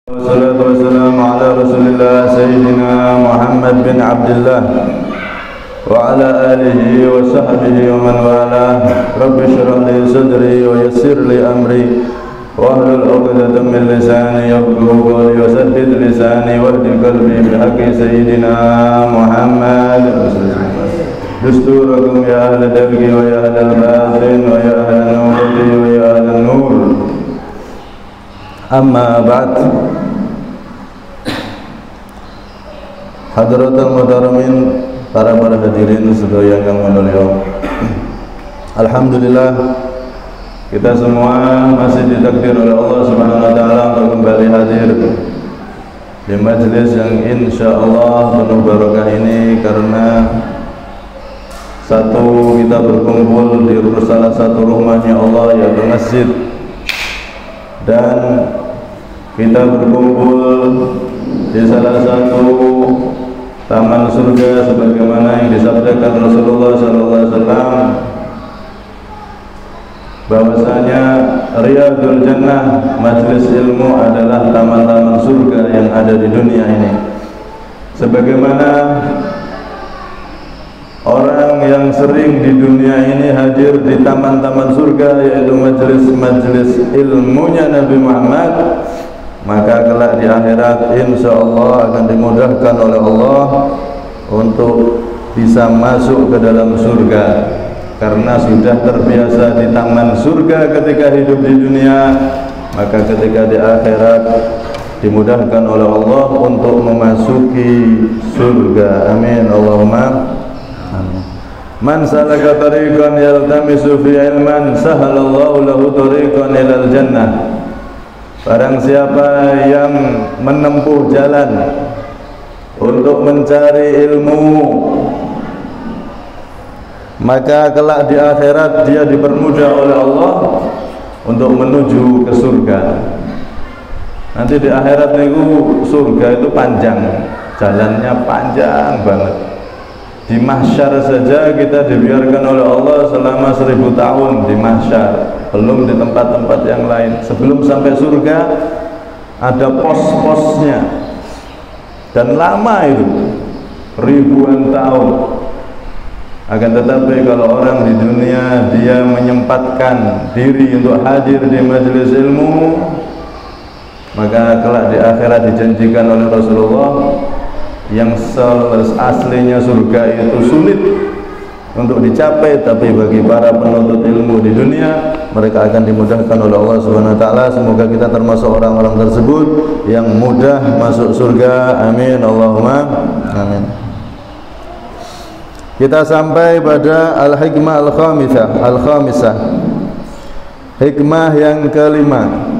Wassalatu wassalamu ala rasulillah Sayyidina Muhammad bin Abdullah wa ala alihi wa sahbihi wa man walah. Rabbi shrah li sadri wa yassir li amri wahlul 'uqdatam min lisani yafqahu qawli wa saddid lisani wahdi qalbi bi haqqi Sayyidina Muhammad. Dusturakum ya ahla dalgi wa ya ahla al-batin wa ya ahla al-nurati wa ya ahla al-nur. Amma ba'd. Hadratul muhtaramin, para hadirin sedaya yang mulia. Alhamdulillah, kita semua masih ditakdir oleh Allah Subhanahu wa taala untuk kembali hadir di majelis yang insyaallah penuh barokah ini, karena satu, kita berkumpul di salah satu rumahnya Allah, yaitu masjid, dan kita berkumpul di salah satu taman surga sebagaimana yang disabdakan Rasulullah SAW, bahwasanya Riyadul Jannah, majelis ilmu, adalah taman-taman surga yang ada di dunia ini. Sebagaimana orang yang sering di dunia ini hadir di taman-taman surga, yaitu majelis-majelis ilmunya Nabi Muhammad, maka kelak di akhirat insyaallah akan dimudahkan oleh Allah untuk bisa masuk ke dalam surga, karena sudah terbiasa di taman surga ketika hidup di dunia, maka ketika di akhirat dimudahkan oleh Allah untuk memasuki surga. Amin Allahumma amin. Man salaka tariqan yaltamisu fi ilman sahalallahu lahu tariqan ilal jannah. Barang siapa yang menempuh jalan untuk mencari ilmu, maka kelak di akhirat dia dipermudah oleh Allah untuk menuju ke surga. Nanti di akhirat itu surga itu panjang, jalannya panjang banget. Di mahsyar saja kita dibiarkan oleh Allah selama 1000 tahun di mahsyar, belum di tempat-tempat yang lain. Sebelum sampai surga ada pos-posnya, dan lama itu, ribuan tahun. Akan tetapi kalau orang di dunia dia menyempatkan diri untuk hadir di majelis ilmu, maka kelak di akhirat dijanjikan oleh Rasulullah yang aslinya surga itu sulit untuk dicapai, tapi bagi para penuntut ilmu di dunia, mereka akan dimudahkan oleh Allah Subhanahu wa taala. Semoga kita termasuk orang-orang tersebut yang mudah masuk surga. Amin Allahumma amin. Kita sampai pada al-hikmah al-khamisah, hikmah yang kelima.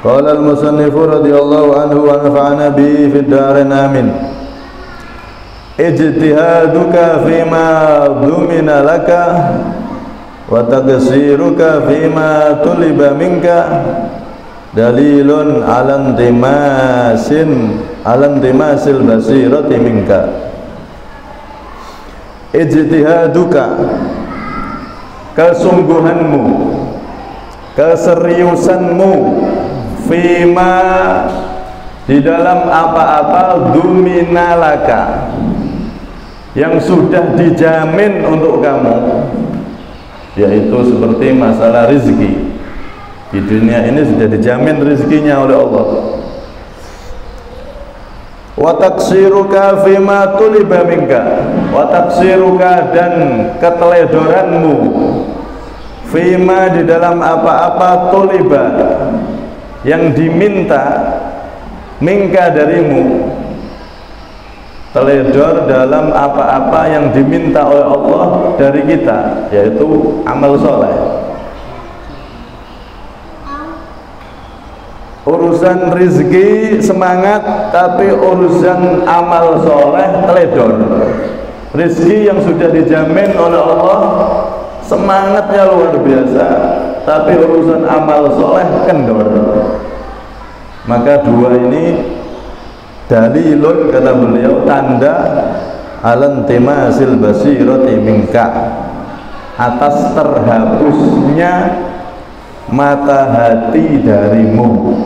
Qala al-musannifu radhiyallahu anhu wa nafa'ana bihi fid dharain amin. Ijtihaduka fima dhumina laka wa taqsiruka fima tuliba minka dalilun ala intimasil basirati minka. Ijtihaduka, kesungguhanmu, keseriusanmu, fima, di dalam apa-apa, duminalaka, yang sudah dijamin untuk kamu, yaitu seperti masalah rizki. Di dunia ini sudah dijamin rizkinya oleh Allah. Wa taqsiruka fima tuliba minka, wa taqsiruka, dan keteledoranmu, fima, di dalam apa-apa, tuliba, yang diminta, minka, darimu. Teledor dalam apa-apa yang diminta oleh Allah dari kita, yaitu amal soleh. Urusan rizki semangat, tapi urusan amal soleh teledor. Rizki yang sudah dijamin oleh Allah semangatnya luar biasa, tapi urusan amal soleh kendor. Maka dua ini dalilun, kata beliau, tanda alantimasil basirati minka, atas terhapusnya mata hati darimu.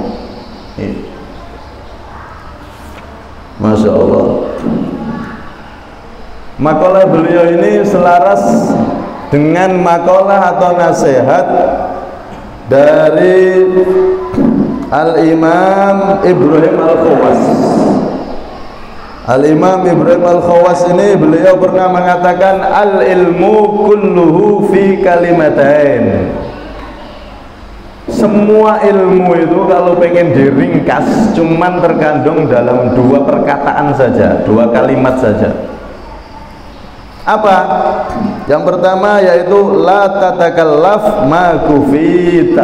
Masya Allah. Makalah beliau ini selaras dengan makalah atau nasihat dari Al-Imam Ibrahim Al-Khawas. Al-Imam Ibrahim Al-Khawas ini beliau pernah mengatakan al-ilmu kulluhu fi kalimatain. Semua ilmu itu kalau pengen diringkas cuman terkandung dalam dua perkataan saja, dua kalimat saja. Apa? Yang pertama yaitu la tatakallaf ma kufit.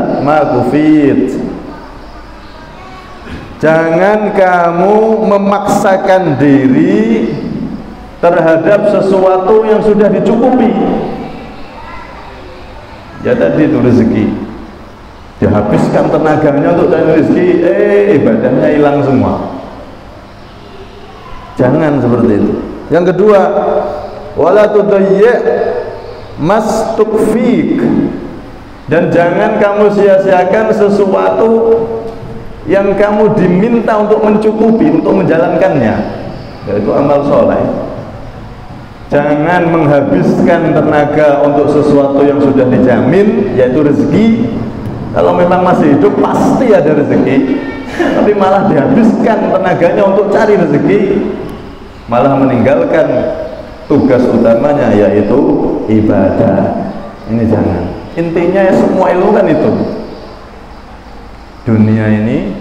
Jangan kamu memaksakan diri terhadap sesuatu yang sudah dicukupi. Ya tadi itu rezeki, dihabiskan tenaganya untuk cari rezeki, ibadahnya hilang semua. Jangan seperti itu. Yang kedua, wala tudayyi' mastukfik, dan jangan kamu sia-siakan sesuatu yang kamu diminta untuk mencukupi, untuk menjalankannya, yaitu amal soleh. Jangan menghabiskan tenaga untuk sesuatu yang sudah dijamin, yaitu rezeki. Kalau memang masih hidup pasti ada rezeki, tapi malah dihabiskan tenaganya untuk cari rezeki, malah meninggalkan tugas utamanya yaitu ibadah. Ini jangan. Intinya semua ilmu kan itu. Dunia ini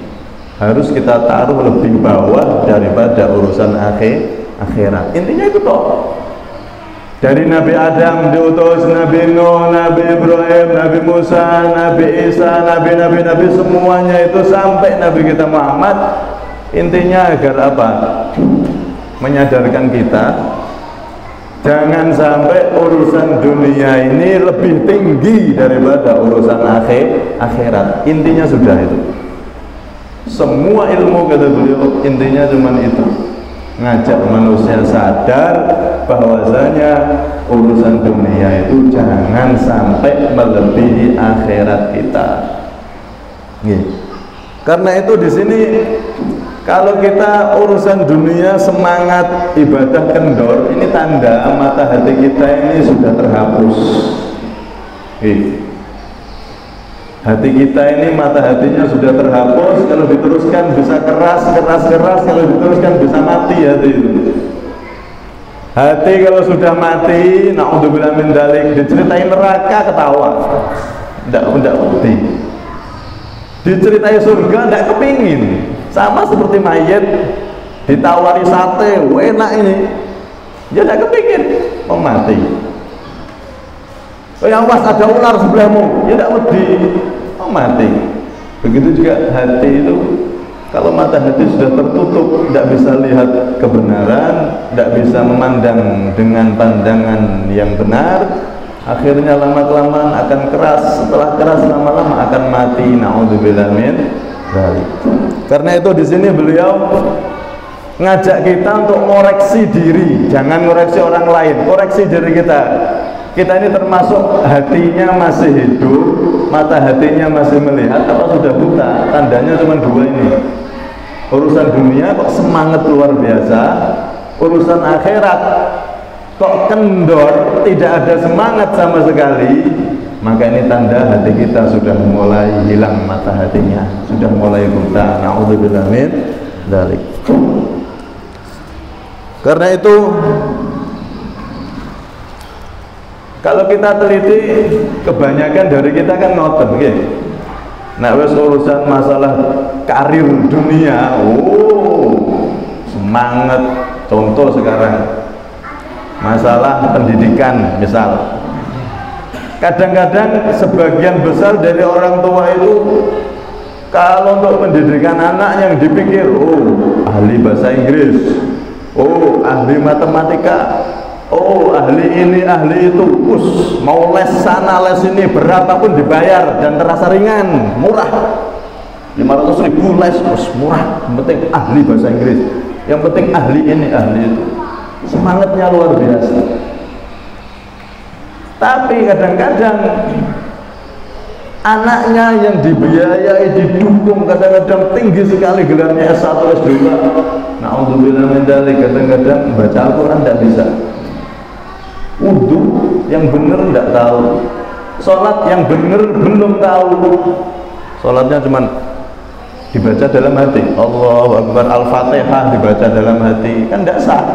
harus kita taruh lebih bawah daripada urusan akhirat. Intinya itu toh. Dari Nabi Adam diutus Nabi Nuh, Nabi Ibrahim, Nabi Musa, Nabi Isa, Nabi semuanya itu sampai Nabi kita Muhammad. Intinya agar apa? Menyadarkan kita jangan sampai urusan dunia ini lebih tinggi daripada urusan akhirat. Intinya sudah itu. Semua ilmu kata beliau intinya cuma itu, ngajak manusia sadar bahwasanya urusan dunia itu jangan sampai melebihi akhirat kita. Karena itu di sini kalau kita urusan dunia semangat ibadah kendor, ini tanda mata hati kita ini sudah terhapus. Hati kita ini mata hatinya sudah terhapus. Kalau diteruskan bisa keras, kalau diteruskan bisa mati hati itu. Hati kalau sudah mati, na'udzubillah min dzalik, diceritain neraka ketawa, tidak ngerti. Diceritai surga tidak kepingin. Sama seperti mayat ditawari sate, enak ini, dia tidak kepingin, mau mati. Yang pas ada ular sebelahmu, dia tidak wedi, mau mati. Begitu juga hati itu, kalau mata hati sudah tertutup, tidak bisa lihat kebenaran, tidak bisa memandang dengan pandangan yang benar, akhirnya lama-kelamaan akan keras. Setelah keras lama-lama akan mati. Na'udzubillah min dzalik. Karena itu di sini beliau ngajak kita untuk koreksi diri, jangan koreksi orang lain, koreksi diri kita. Kita ini termasuk hatinya masih hidup, mata hatinya masih melihat, apa sudah buta? Tandanya cuma dua ini. Urusan dunia kok semangat luar biasa, urusan akhirat kok kendor, tidak ada semangat sama sekali. Maka ini tanda hati kita sudah mulai hilang mata hatinya, sudah mulai buta. Na'udzubillah min dzalik. Karena itu kalau kita teliti, kebanyakan dari kita kan ngoten nggih. Nek wis urusan masalah karir dunia, semangat. Contoh sekarang masalah pendidikan misal. Kadang-kadang sebagian besar dari orang tua itu kalau untuk pendidikan anak yang dipikir, ahli bahasa Inggris, ahli matematika, ahli ini, ahli itu, mau les sana, les ini, berapapun dibayar dan terasa ringan, murah, 500.000 les, murah, yang penting ahli bahasa Inggris, yang penting ahli ini, ahli itu, semangatnya luar biasa. Tapi kadang-kadang anaknya yang dibiayai, didukung, kadang-kadang tinggi sekali gelarnya S1, S2. Na'udzubillah min dzalik, kadang-kadang baca Al-Quran tidak bisa, wudu yang benar tidak tahu, sholat yang benar belum tahu, sholatnya cuma dibaca dalam hati, Allahu Akbar, Al-Fatihah dibaca dalam hati, kan tidak sah.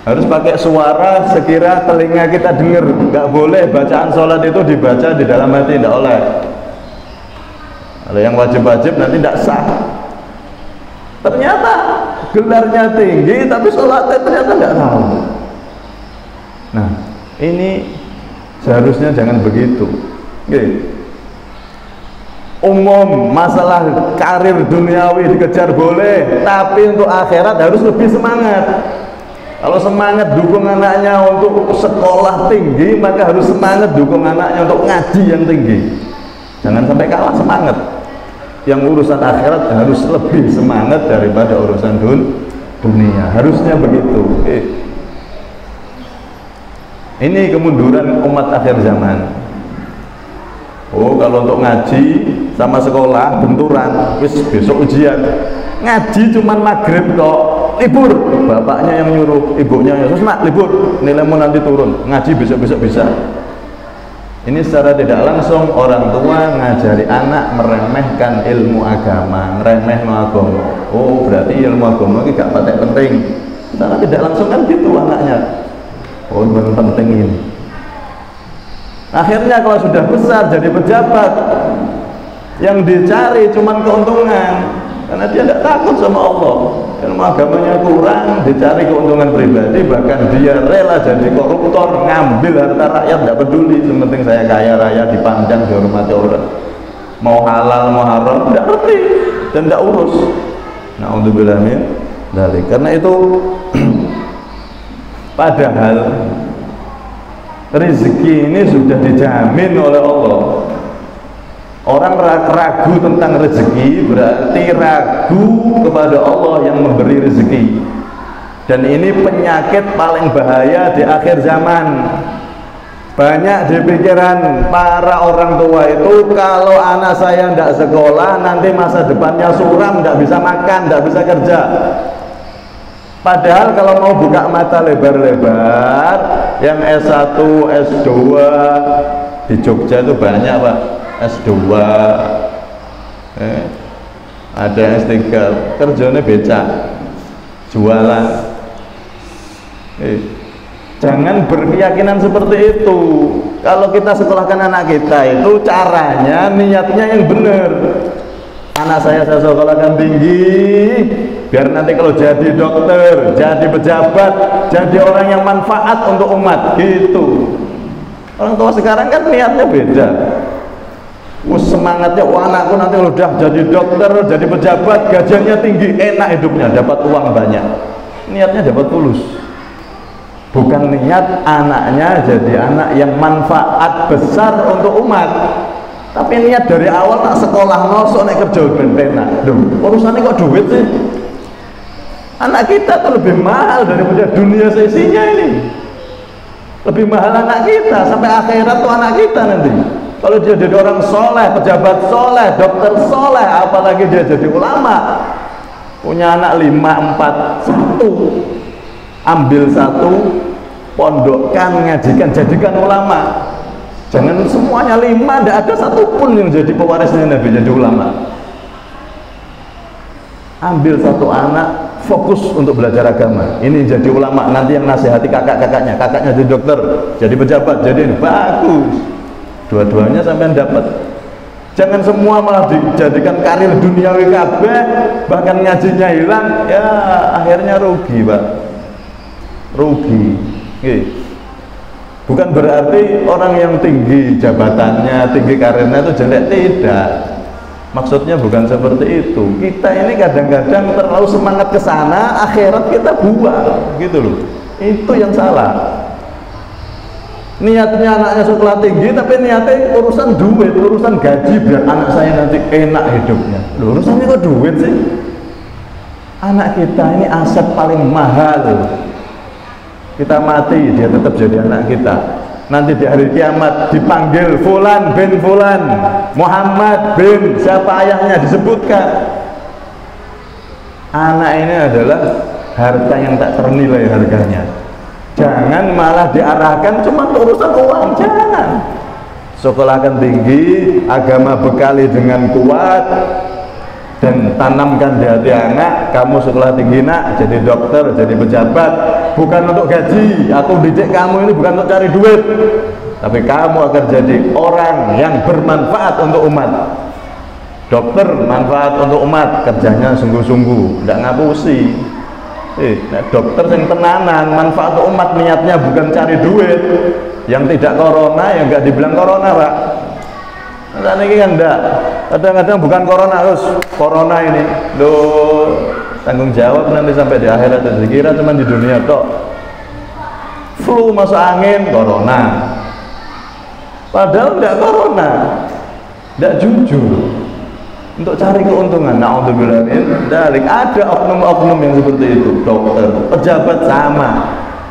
Harus pakai suara sekira telinga kita dengar. Nggak boleh bacaan sholat itu dibaca di dalam hati, tidak oleh. Ada yang wajib-wajib nanti tidak sah. Ternyata gelarnya tinggi tapi sholatnya ternyata tidak tahu. Nah, ini seharusnya jangan begitu. Oke. Umum masalah karir duniawi dikejar boleh, tapi untuk akhirat harus lebih semangat. Kalau semangat dukung anaknya untuk sekolah tinggi, maka harus semangat dukung anaknya untuk ngaji yang tinggi. Jangan sampai kalah semangat. Yang urusan akhirat harus lebih semangat daripada urusan dunia. Harusnya begitu. Ini kemunduran umat akhir zaman. Oh, kalau untuk ngaji sama sekolah benturan, wis besok ujian. Ngaji cuman maghrib kok, libur. Bapaknya yang nyuruh, ibunya yang terus nak libur, nilaimu nanti turun. Ngaji besok-besok bisa. Ini secara tidak langsung orang tua ngajari anak meremehkan ilmu agama, ngeremeh agama. Oh, berarti ilmu agama ini gak penting. Secara tidak langsung kan gitu anaknya. Oh, ini penting ini. Akhirnya kalau sudah besar jadi pejabat, yang dicari cuman keuntungan, karena dia tidak takut sama Allah. Ilmu agamanya kurang, dicari keuntungan pribadi, bahkan dia rela jadi koruptor, ngambil harta rakyat, tidak peduli, yang penting saya kaya raya, dipandang, dihormati orang. Mau halal, mau haram, tidak ngerti dan tidak urus. Na'udzubillah min dzalik. Karena itu padahal rezeki ini sudah dijamin oleh Allah. Orang ragu tentang rezeki berarti ragu kepada Allah yang memberi rezeki. Dan ini penyakit paling bahaya di akhir zaman. Banyak di pikiran para orang tua itu, kalau anak saya tidak sekolah nanti masa depannya suram, tidak bisa makan, tidak bisa kerja. Padahal kalau mau buka mata lebar-lebar, yang S1, S2 di Jogja itu banyak Pak, S2, ada S3, kerjanya becak, jualan. Jangan berkeyakinan seperti itu. Kalau kita sekolahkan anak kita itu caranya, niatnya yang benar. Anak saya sekolahkan tinggi, biar nanti kalau jadi dokter, jadi pejabat, jadi orang yang manfaat untuk umat, gitu. Orang tua sekarang kan niatnya beda. Semangatnya, wah anakku nanti udah jadi dokter, jadi pejabat, gajinya tinggi, enak hidupnya, dapat uang banyak. Niatnya dapat tulus. Bukan niat anaknya jadi anak yang manfaat besar untuk umat. Tapi niat dari awal tak sekolah nosok naik kerja ben penak. Urusannya kok duit sih? Anak kita tuh lebih mahal daripada dunia seisinya ini. Lebih mahal anak kita, sampai akhirat tuh anak kita nanti. Kalau dia jadi orang soleh, pejabat soleh, dokter soleh, apalagi dia jadi ulama, punya anak 5, 4, 1, ambil 1, pondokkan, ngajikan, jadikan ulama. Jangan semuanya 5, tidak ada satupun yang jadi pewarisnya Nabi jadi ulama. Ambil 1 anak, fokus untuk belajar agama. Ini jadi ulama, nanti yang nasihati kakak-kakaknya, kakaknya jadi dokter, jadi pejabat, jadi ini bagus. Dua-duanya sampai dapat. Jangan semua malah dijadikan karir duniawi kabeh, bahkan ngajinya hilang, ya akhirnya rugi, Pak. Rugi. Bukan berarti orang yang tinggi jabatannya, tinggi karirnya itu jelek, tidak. Maksudnya bukan seperti itu. Kita ini kadang-kadang terlalu semangat ke sana, akhirat kita buang, gitu loh. Itu yang salah. Niatnya anaknya sekolah tinggi, tapi niatnya urusan duit, urusan gaji, biar anak saya nanti enak hidupnya. Loh, urusannya kok duit sih? Anak kita ini aset paling mahal. Kita mati, dia tetap jadi anak kita. nanti di hari kiamat dipanggil Fulan bin Fulan, Muhammad bin siapa ayahnya disebutkan. Anak ini adalah harta yang tak ternilai harganya. Jangan malah diarahkan cuma urusan uang, jangan. Sekolahkan tinggi, agama bekali dengan kuat, dan tanamkan di hati anak, kamu sekolah tinggi nak, jadi dokter, jadi pejabat, bukan untuk gaji. Aku didik kamu ini bukan untuk cari duit, tapi kamu akan jadi orang yang bermanfaat untuk umat. Dokter manfaat untuk umat, kerjanya sungguh-sungguh, tidak ngapusi. Dokter yang tenanan, manfaat untuk umat, niatnya bukan cari duit. Yang tidak corona, yang enggak dibilang corona, Pak. Nah, ini kan enggak. Kadang-kadang bukan corona, terus corona ini loh, tanggung jawab nanti sampai di akhirat. Dikira cuma di dunia tok. Flu masuk angin, corona. Padahal enggak corona, enggak jujur. Untuk cari keuntungan, na'udzubillah min dzalik. Ada oknum-oknum yang seperti itu, dokter, pejabat sama.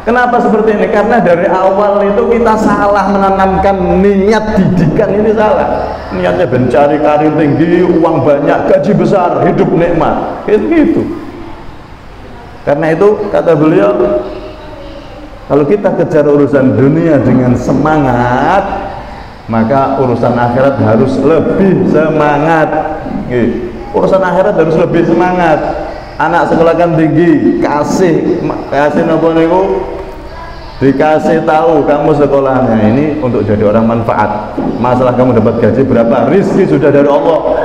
Kenapa seperti ini? Karena dari awal itu kita salah menanamkan niat didikan ini salah. Niatnya mencari karir tinggi, uang banyak, gaji besar, hidup nikmat. Gitu. Karena itu kata beliau, kalau kita kejar urusan dunia dengan semangat, maka urusan akhirat harus lebih semangat. Urusan akhirat harus lebih semangat. Anak sekolahkan tinggi, kasih nopo niku, dikasih tahu kamu sekolahnya ini untuk jadi orang manfaat. Masalah kamu dapat gaji berapa, rizki sudah dari Allah.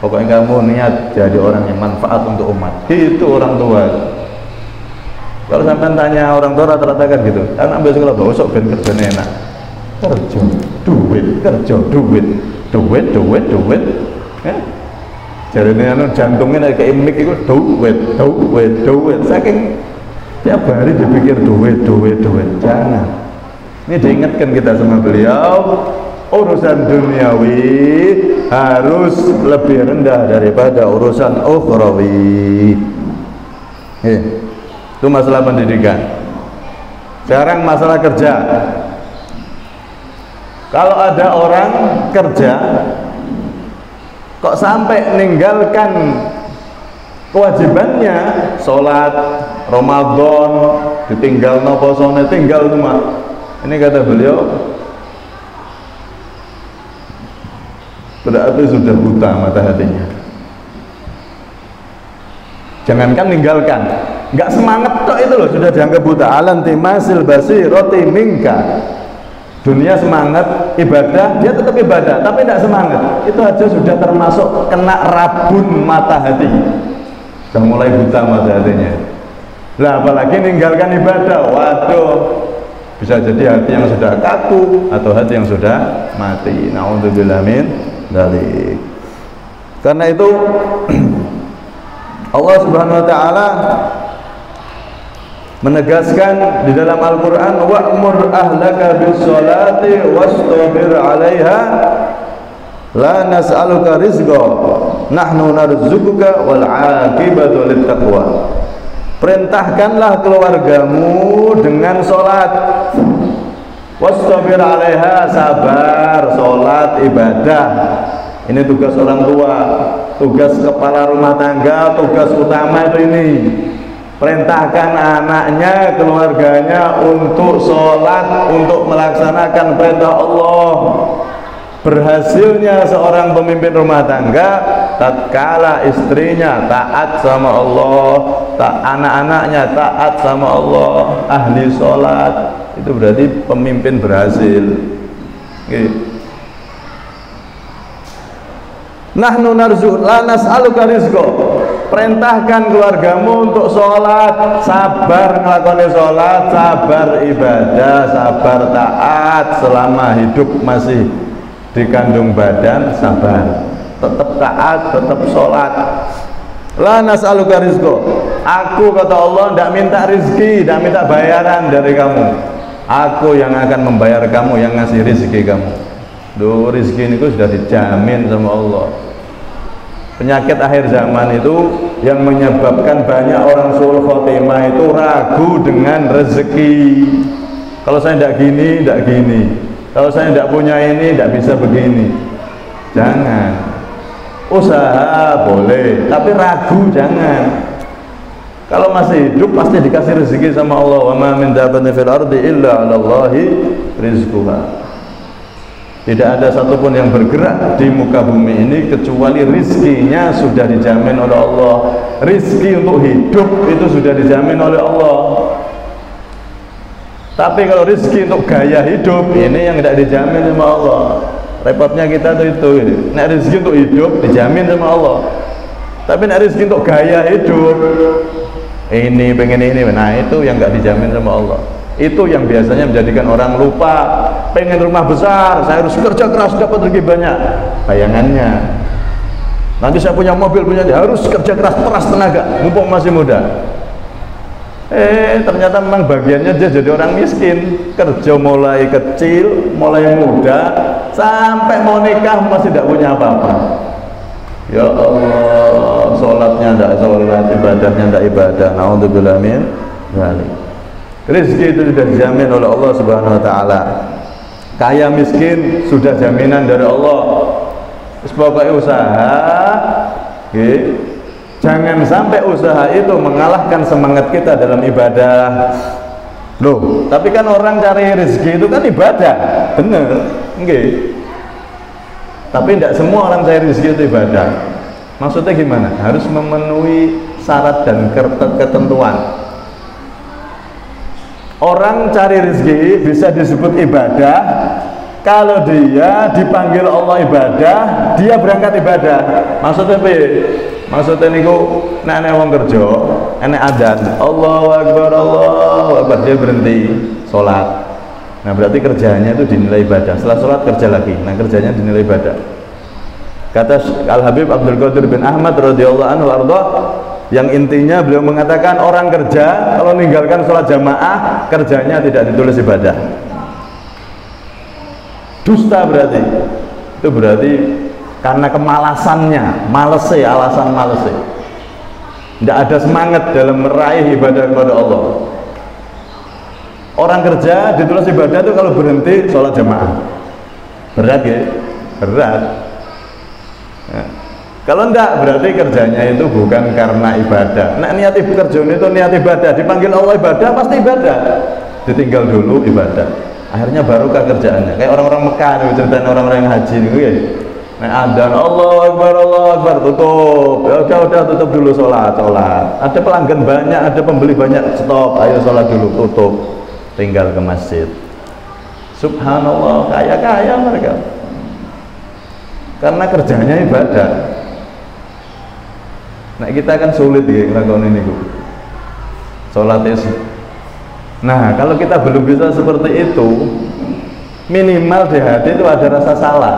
Pokoknya kamu niat jadi orang yang manfaat untuk umat. Itu orang tua. Kalau sampai tanya orang tua rata-rata kan gitu, anak ambil sekolah bosok ben kerjanya enak. Kerja, duit, kerja, duit, duit, duit, duit. Jadi ini jantungnya kayak imik itu duit, duit, duit. Saking tiap hari dipikir duit, duit, duit. Jangan. Ini diingatkan kita sama beliau, urusan duniawi harus lebih rendah daripada urusan ukhrawi. Itu masalah pendidikan. Sekarang masalah kerja. Kalau ada orang kerja kok sampai meninggalkan kewajibannya, sholat, Ramadan, ditinggal no posone, tinggal cuma. Ini kata beliau, berarti sudah buta mata hatinya. Jangankan meninggalkan, nggak semangat tok itu loh sudah dianggap buta. Alanti masil basi roti mingka. Dunia semangat, ibadah, dia tetap ibadah, tapi tidak semangat. Itu aja sudah termasuk kena rabun mata hati. Sudah mulai buta mata hatinya. Lah apalagi meninggalkan ibadah, waduh, bisa jadi hati yang sudah kaku atau hati yang sudah mati. Na'udzubillah min dzalik. Karena itu Allah Subhanahu wa taala menegaskan di dalam Al-Quran, wa'mur ahlaka bis-sholati wastabir 'alaiha la nas'aluka rizqa nahnu narzuquka wal 'aqibatu littaqwa. Perintahkanlah keluargamu dengan sholat, wastabir 'alaiha, sabar, sholat, ibadah. Ini tugas orang tua, tugas kepala rumah tangga, tugas utama itu ini. Perintahkan anaknya, keluarganya untuk sholat, untuk melaksanakan perintah Allah. Berhasilnya seorang pemimpin rumah tangga tatkala istrinya taat sama Allah, anak-anaknya taat sama Allah, ahli sholat, itu berarti pemimpin berhasil. Nahnu narzuq la nas'aluka rizqa. Perintahkan keluargamu untuk sholat, sabar ngelakoni sholat, sabar ibadah, sabar taat selama hidup masih dikandung badan, sabar, tetap taat, tetap sholat. La nas'aluka rizqa. Aku kata Allah tidak minta rizki, tidak minta bayaran dari kamu. Aku yang akan membayar kamu, yang ngasih rizki kamu. Duh, rizki ini sudah dijamin sama Allah. Penyakit akhir zaman itu yang menyebabkan banyak orang suul khotimah itu ragu dengan rezeki. Kalau saya tidak gini, tidak gini. Kalau saya tidak punya ini, tidak bisa begini. Jangan. Usaha boleh, tapi ragu jangan. Kalau masih hidup pasti dikasih rezeki sama Allah. Wa ma min dabbatin fil ardi illa 'ala Allahi rizquha. Tidak ada satupun yang bergerak di muka bumi ini kecuali rizkinya sudah dijamin oleh Allah. Rizki untuk hidup itu sudah dijamin oleh Allah. Tapi kalau rizki untuk gaya hidup ini yang tidak dijamin sama Allah. Repotnya kita tuh itu. Nek rizki untuk hidup dijamin sama Allah. Tapi nek rizki untuk gaya hidup ini pengen ini, nah itu yang nggak dijamin sama Allah. Itu yang biasanya menjadikan orang lupa. Pengen rumah besar, saya harus kerja keras dapat rezeki banyak. Bayangannya nanti saya punya mobil, punya, harus kerja keras, peras tenaga mumpung masih muda. Ternyata memang bagiannya dia jadi orang miskin. Kerja mulai kecil, mulai muda, sampai mau nikah masih tidak punya apa-apa. Ya Allah, sholatnya tidak sholat, ibadahnya tidak ibadah. Na'udzubillah min dzalik. Rezeki itu sudah dijamin oleh Allah Subhanahu wa taala. Kaya miskin sudah jaminan dari Allah. Pokoknya usaha, okay. Jangan sampai usaha itu mengalahkan semangat kita dalam ibadah. Loh, tapi kan orang cari rezeki itu kan ibadah, bener, okay. Tapi tidak semua orang cari rezeki itu ibadah. Maksudnya gimana? Harus memenuhi syarat dan ketentuan. Orang cari rezeki bisa disebut ibadah kalau dia dipanggil Allah ibadah, dia berangkat ibadah. Maksudnya apa? Maksudnya niku nek ana wong kerja, enek adzan, Allahu Akbar, Allahu Akbar, dia berhenti sholat. Nah berarti kerjanya itu dinilai ibadah. Setelah sholat kerja lagi, nah kerjanya dinilai ibadah. Kata Al Habib Abdul Qadir bin Ahmad radhiyallahu anhu arda, yang intinya beliau mengatakan orang kerja kalau meninggalkan sholat jamaah kerjanya tidak ditulis ibadah. Dusta berarti. Itu berarti karena kemalasannya, malese, alasan malese. Tidak ada semangat dalam meraih ibadah kepada Allah. Orang kerja ditulis ibadah itu kalau berhenti sholat jamaah. Berat ya? Berat. Nah, kalau enggak berarti kerjanya itu bukan karena ibadah. Nah niat kerja itu niat ibadah, dipanggil Allah ibadah pasti ibadah. Ditinggal dulu ibadah. Akhirnya barokah kerjaannya. Kayak orang-orang Mekah nih, ceritain orang-orang yang haji nih ya. Nah adzan Allahu Akbar tutup. Ya udah tutup dulu sholat. Ada pelanggan banyak, ada pembeli banyak, stop. Ayo sholat dulu, tutup. Tinggal ke masjid. Subhanallah, kaya mereka. Karena kerjanya ibadah. Nah kita kan sulit ya ngelakuin ini sholat itu. Nah kalau kita belum bisa seperti itu, minimal di hati itu ada rasa salah.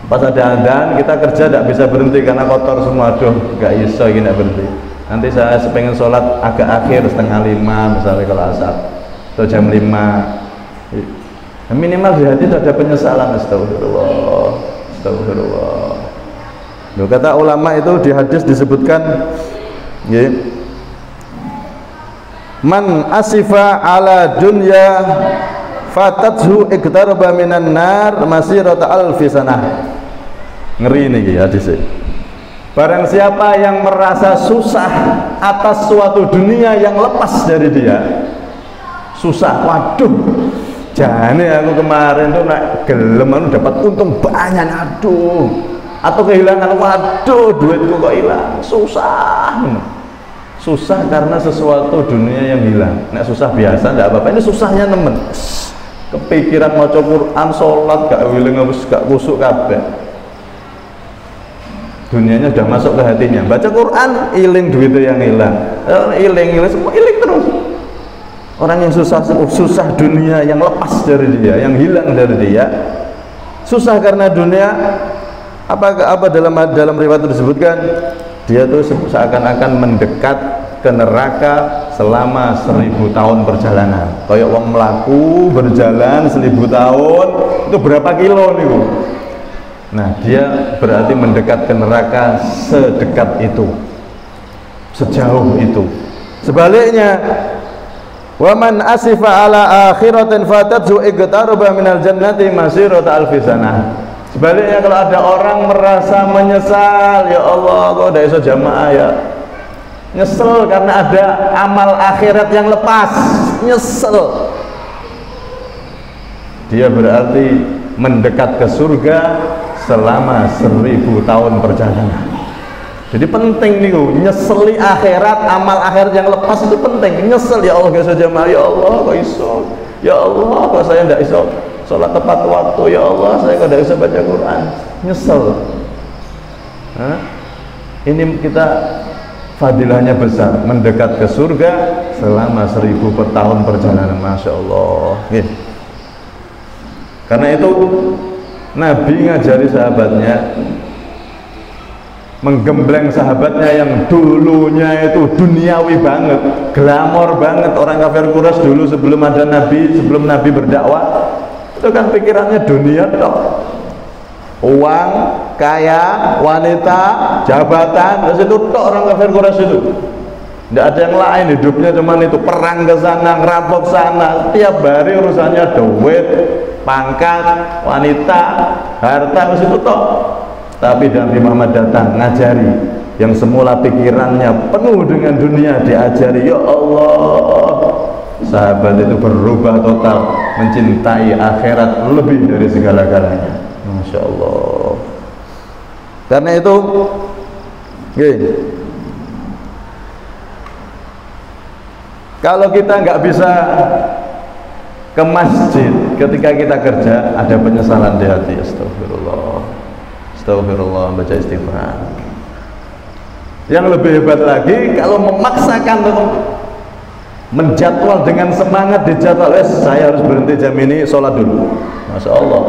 Pas ada adzan kita kerja tidak bisa berhenti karena kotor semua. Aduh gak iso ini berhenti. Nanti saya pengen sholat agak akhir 4:30 misalnya kalau asar atau jam 5. Nah, minimal di hati itu ada penyesalan. Astagfirullah. Loh, kata ulama itu di hadis disebutkan ya, man asifa ala dunya fatathu iktaraba minan nar masirata alfi sanah. Ngeri nih hadisnya. Barang siapa yang merasa susah atas suatu dunia yang lepas dari dia, susah, waduh jane aku kemarin tuh nak gelem dapat untung banyak, aduh, atau kehilangan, waduh duitku kok hilang, susah karena sesuatu dunia yang hilang. Nek susah biasa tidak apa-apa, ini susahnya nemen kepikiran maca Quran, sholat gak wiling, gak kusuk kabeh, dunianya sudah masuk ke hatinya. Baca Quran iling duitnya yang hilang, iling semua iling terus. Orang yang susah dunia yang lepas dari dia, yang hilang dari dia, susah karena dunia. Apa dalam riwayat itu disebutkan dia tuh seakan-akan mendekat ke neraka selama 1000 tahun perjalanan. Kayak wong melaku berjalan 1000 tahun itu berapa kilo nih Bu? Nah dia berarti mendekat ke neraka sedekat itu, sejauh itu. Sebaliknya Wa man asifa ala akhiratin fatathu igtaruba minal jannati masirata alfi sanah. Sebaliknya kalau ada orang merasa menyesal, ya Allah kok ndak iso jamaah ya. Nyesel karena ada amal akhirat yang lepas, nyesel. Dia berarti mendekat ke surga selama 1000 tahun perjalanan. Jadi penting nih, nyeseli akhirat, amal akhirat yang lepas itu penting. Nyesel, ya Allah gak iso jamaah, ya Allah kok iso, ya Allah kok saya ndak iso sholat tepat waktu, ya Allah saya kok ndak iso baca Quran. Nyesel. Ini kita fadilahnya besar, mendekat ke surga selama 1000 tahun perjalanan. Masya Allah. Karena itu Nabi ngajari sahabatnya, menggembleng sahabatnya yang dulunya itu duniawi banget, glamor banget. Orang kafir Quraisy dulu sebelum ada Nabi, sebelum Nabi berdakwah, itu kan pikirannya dunia tok, uang, kaya, wanita, jabatan, terus itu tok orang kafir Quraisy itu. Tidak ada yang lain hidupnya, cuman itu perang ke sana, ngerampok sana, tiap hari urusannya duit, pangkat, wanita, harta, terus itu tok. Tapi Nabi Muhammad datang ngajari yang semula pikirannya penuh dengan dunia, diajari, ya Allah. Sahabat itu berubah total, mencintai akhirat lebih dari segala-galanya. Masya Allah. Karena itu kalau kita nggak bisa ke masjid ketika kita kerja, ada penyesalan di hati. Astagfirullah, astagfirullah, baca istighfar. Yang lebih hebat lagi, kalau memaksakan menjadwal dengan semangat di jadwal, saya harus berhenti jam ini, sholat dulu. Masya Allah.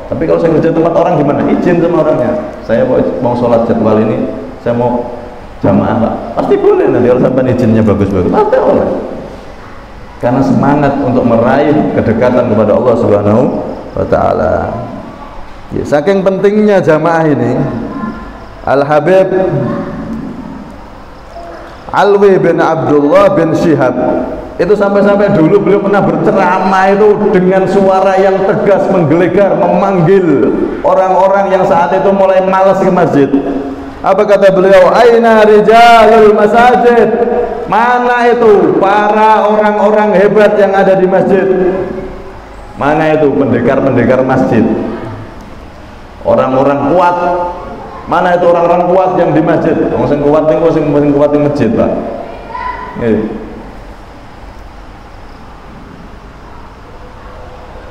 Tapi kalau saya kerja tempat orang gimana? Izin sama orangnya, saya mau sholat jadwal ini, saya mau jamaah Pak. Pasti boleh, nanti kalau sampai izinnya bagus-bagus, pasti boleh. Karena semangat untuk meraih kedekatan kepada Allah Subhanahu wa Ta'ala. Ya, saking pentingnya jamaah ini, Al-Habib Alwi bin Abdullah bin Syihab itu sampai-sampai dulu beliau pernah berceramah itu dengan suara yang tegas, menggelegar, memanggil orang-orang yang saat itu mulai malas ke masjid. Apa kata beliau? Aina rijalul masajid? Mana itu para orang-orang hebat yang ada di masjid? Mana itu pendekar-pendekar masjid? Orang-orang kuat. Mana itu orang-orang kuat yang di masjid? Sing kuat niku sing kuat di masjid, Pak. Nggih.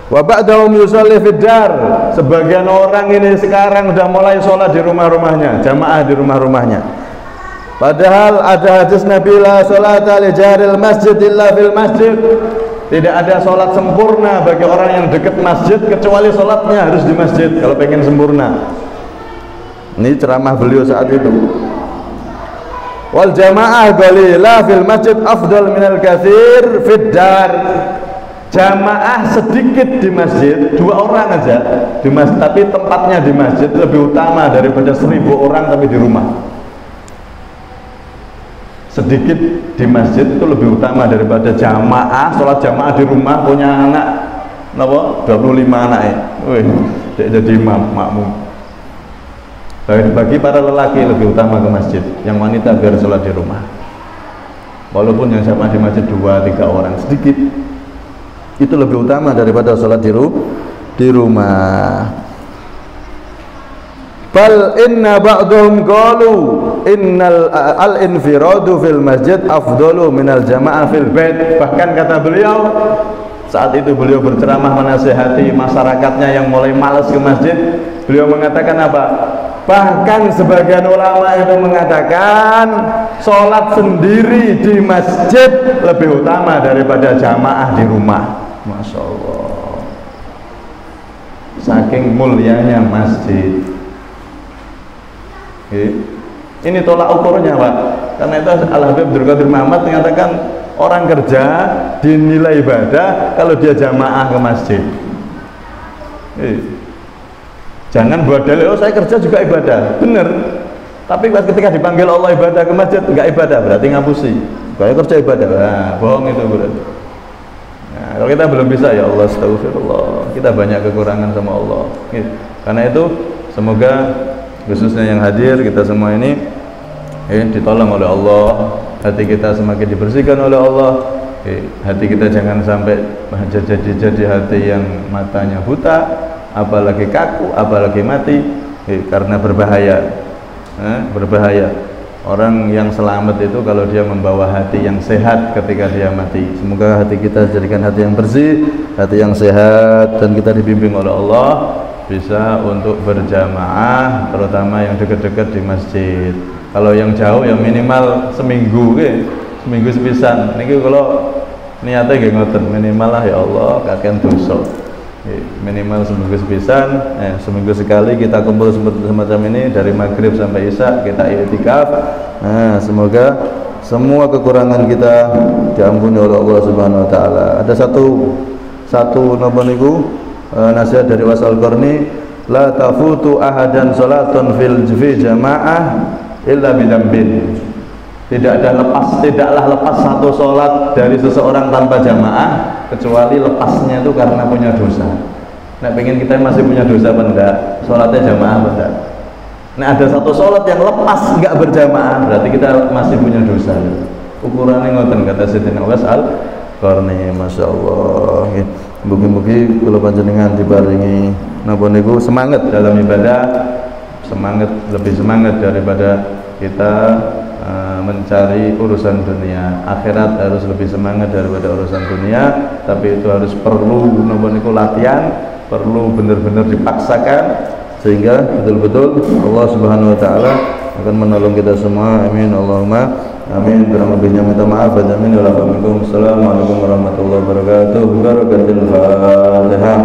Wa ba'dahum yusalli fid dar. Sebagian orang ini sekarang sudah mulai sholat di rumah-rumahnya, jamaah di rumah-rumahnya. Padahal ada hadis Nabi, la sholata li jaril masjid illa fil masjid. Tidak ada sholat sempurna bagi orang yang dekat masjid kecuali sholatnya harus di masjid kalau pengen sempurna. Ini ceramah beliau saat itu. Wal jamaah qalila fil masjid afdal minal katsir fid dar. Jamaah sedikit di masjid, 2 orang aja di masjid, tapi tempatnya di masjid lebih utama daripada 1000 orang tapi di rumah. Sedikit di masjid itu lebih utama daripada jamaah, sholat jamaah di rumah, punya anak napa 25 anak ya. Wih, jadi imam, makmum. Bagi para lelaki lebih utama ke masjid, yang wanita biar sholat di rumah. Walaupun yang jamaah di masjid 2-3 orang, sedikit. Itu lebih utama daripada sholat di rumah. Bal inna ba'dhum qalu innal al-infiradu fil masjid afdalu minal jamaah fil bait. Bahkan kata beliau, saat itu beliau berceramah menasihati masyarakatnya yang mulai malas ke masjid, beliau mengatakan apa? Bahkan sebagian ulama itu mengatakan sholat sendiri di masjid lebih utama daripada jamaah di rumah. Masya Allah. Saking mulianya masjid. Ini tolak ukurnya, Pak. Karena itu Al-Habib Abdul Qadir Muhammad mengatakan orang kerja dinilai ibadah kalau dia jamaah ke masjid. Jangan buat dalil, oh saya kerja juga ibadah. Bener. Tapi ketika dipanggil Allah ibadah ke masjid, enggak ibadah, berarti ngapusi. Kayak kerja ibadah, nah, bohong itu berarti. Nah, kalau kita belum bisa, ya Allah astagfirullah, kita banyak kekurangan sama Allah. Karena itu semoga khususnya yang hadir, kita semua ini ditolong oleh Allah, hati kita semakin dibersihkan oleh Allah. Hati kita jangan sampai jadi hati yang matanya buta, apalagi kaku, apalagi mati, karena berbahaya. Berbahaya. Orang yang selamat itu kalau dia membawa hati yang sehat ketika dia mati. Semoga hati kita jadikan hati yang bersih, hati yang sehat, dan kita dibimbing oleh Allah bisa untuk berjamaah, terutama yang dekat-dekat di masjid. Kalau yang jauh ya minimal seminggu, seminggu sepisan. Niki kalau niatnya nggih ngoten, minimal lah ya Allah kakean dosa. Minimal seminggu sepisan, seminggu sekali kita kumpul semacam ini dari maghrib sampai isya kita i'tikaf. Nah, semoga semua kekurangan kita diampuni oleh Allah Subhanahu wa taala. Ada satu napa niku nasihat dari Wasal Qarni, la tafutu ahadan salatun fi jamaah illa bidambin. Tidaklah lepas satu sholat dari seseorang tanpa jamaah kecuali lepasnya itu karena punya dosa. Nah, pengen kita masih punya dosa apa enggak? Sholatnya jamaah apa enggak? Nah, ada satu sholat yang lepas enggak berjamaah, berarti kita masih punya dosa. Ukurannya ngoten kata Sayyidina Wasal Qarni, Masya Allah. Mugi-mugi kula panjenengan diparingi napa niku semangat dalam ibadah, lebih semangat daripada kita mencari urusan dunia. Akhirat harus lebih semangat daripada urusan dunia, tapi itu harus perlu latihan, perlu benar-benar dipaksakan sehingga betul-betul Allah Subhanahu wa taala akan menolong kita semua. Amin Allahumma amin. Kurang lebihnya minta maaf. Amin. Assalamualaikum warahmatullahi wabarakatuh. Barakatul Fatihah.